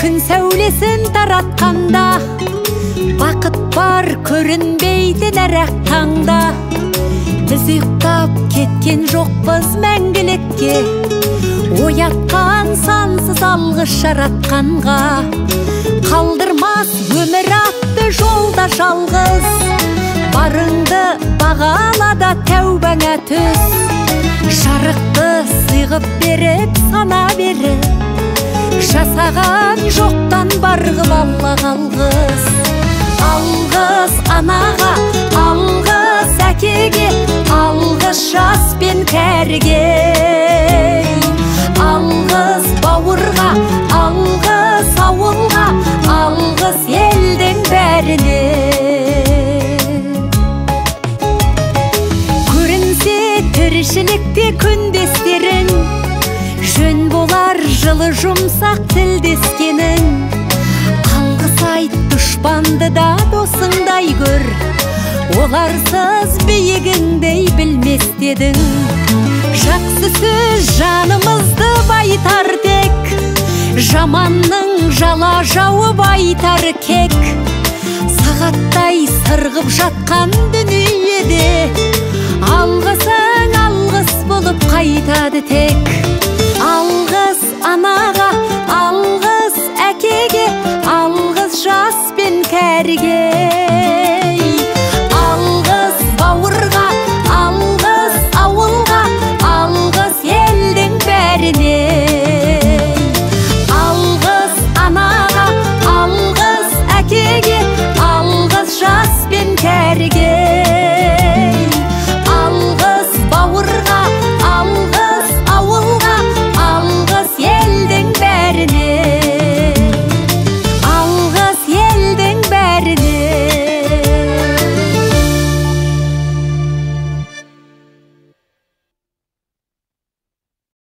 күн сәулесін таратқанда, бақыт бар көрінбейтін әр-ақ таңда. Біз ұйықтап кеткен жоқпыз мәңгілікке, оятқан сансыз алғыс жаратқанға. Қалдырмас өмір атты жолда жалғыз, барыңды бағалада тәубаңа түс. Жарықты сыйғып беріп сана беріп, жасаған жоқтан барғып алла қалғыз. Алғыз анаға, алғыз әкеге, алғыз жас пен кәріге. Алғыз бауырға, алғыз ауылға, алғыз елдің бәріне. Көрінсе тіршілікте күндестерің, жөн болар жылы жұмсақ тілдескенің. Алғыс айт дұшпанды да досыңдай көр, оларсыз биігіңдей білмес дедің. Жақсы сөз жанымызды байтар тек, жаманның жала жауып айтар кек. Сағаттай сырғып жатқан дүниеде, алғысың алғыс болып қайтады тек.